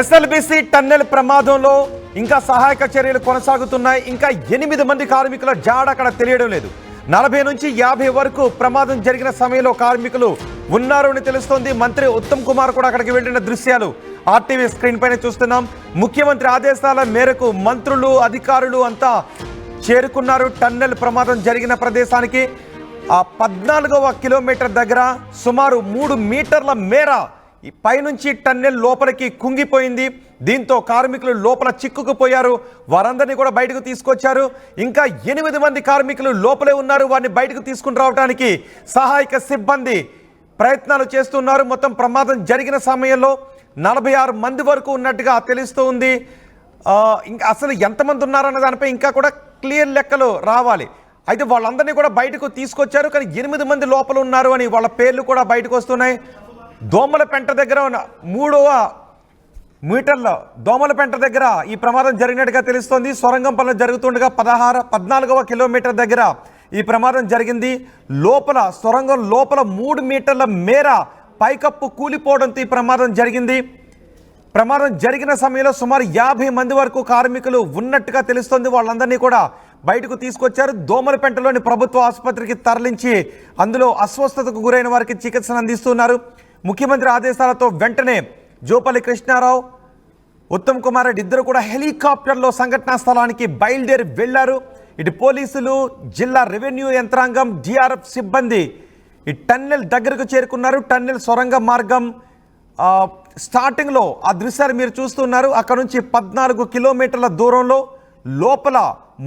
SLBC tunnel ప్రమాదంలో ఇంకా సహాయక చర్యలు కొనసాగుతున్నాయి. ఇంకా 8 మంది కార్మికుల జాడ అక్కడ తెలియడం లేదు. 40 నుంచి 50 వరకు ప్రమాదం జరిగిన సమయంలో కార్మికులు ఉన్నారు అని తెలుస్తోంది. మంత్రి ఉత్తమ్ కుమార్ కూడా అక్కడికి వెళ్లిన దృశ్యాలు ఆర్టీవీ స్క్రీన్ పైన చూస్తున్నాం. ముఖ్యమంత్రి ఆదేశాల మేరకు మంత్రులు, అధికారులు అంతా చేరుకున్నారు టన్నెల్ ప్రమాదం జరిగిన ప్రదేశానికి. ఆ 14వ కిలోమీటర్ దగ్గర సుమారు 3 మీటర్ల మేర పైనుంచి టన్నెల్ లోపలికి కుంగిపోయింది. దీంతో కార్మికులు లోపల చిక్కుకుపోయారు. వారందరినీ కూడా బయటకు తీసుకొచ్చారు. ఇంకా 8 మంది కార్మికులు లోపలే ఉన్నారు. వారిని బయటకు తీసుకుని రావడానికి సహాయక సిబ్బంది ప్రయత్నాలు చేస్తున్నారు. మొత్తం ప్రమాదం జరిగిన సమయంలో 46 మంది వరకు ఉన్నట్టుగా తెలుస్తూ ఉంది. ఇంకా అసలు ఎంతమంది ఉన్నారన్న దానిపై ఇంకా కూడా క్లియర్ లెక్కలు రావాలి. అయితే వాళ్ళందరినీ కూడా బయటకు తీసుకొచ్చారు. కానీ 8 మంది లోపల ఉన్నారు అని వాళ్ళ పేర్లు కూడా బయటకు వస్తున్నాయి. దోమలపెంట దగ్గర 3వ మీటర్ల దోమలపెంట దగ్గర ఈ ప్రమాదం జరిగినట్టుగా తెలుస్తోంది. సొరంగం పనులు జరుగుతుండగా 14వ కిలోమీటర్ దగ్గర ఈ ప్రమాదం జరిగింది. లోపల సొరంగం లోపల 3 మీటర్ల మేర పైకప్పు కూలిపోవడంతో ఈ ప్రమాదం జరిగింది. ప్రమాదం జరిగిన సమయంలో సుమారు 50 మంది వరకు కార్మికులు ఉన్నట్టుగా తెలుస్తోంది. వాళ్ళందరినీ కూడా బయటకు తీసుకొచ్చారు. దోమలపెంటలోని ప్రభుత్వ ఆసుపత్రికి తరలించి అందులో అస్వస్థతకు గురైన వారికి చికిత్సను అందిస్తున్నారు. ముఖ్యమంత్రి ఆదేశాలతో వెంటనే జోపల్లి కృష్ణారావు, ఉత్తమ్ కుమార్ రెడ్డి ఇద్దరు కూడా హెలికాప్టర్లో సంఘటనా స్థలానికి బయలుదేరి వెళ్లారు. ఇటు పోలీసులు, జిల్లా రెవెన్యూ యంత్రాంగం, డిఆర్ఎఫ్ సిబ్బంది ఈ టన్నెల్ దగ్గరకు చేరుకున్నారు. టన్నెల్ సొరంగ మార్గం స్టార్టింగ్లో ఆ దృశ్యాలు మీరు చూస్తున్నారు. అక్కడ నుంచి 14 కిలోమీటర్ల దూరంలో లోపల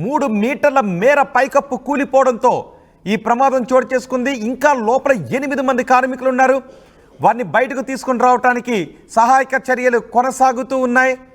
3 మీటర్ల మేర పైకప్పు కూలిపోవడంతో ఈ ప్రమాదం చోటు చేసుకుంది. ఇంకా లోపల 8 మంది కార్మికులు ఉన్నారు. వారిని బయటకు తీసుకుని రావడానికి సహాయక చర్యలు కొనసాగుతూ ఉన్నాయి.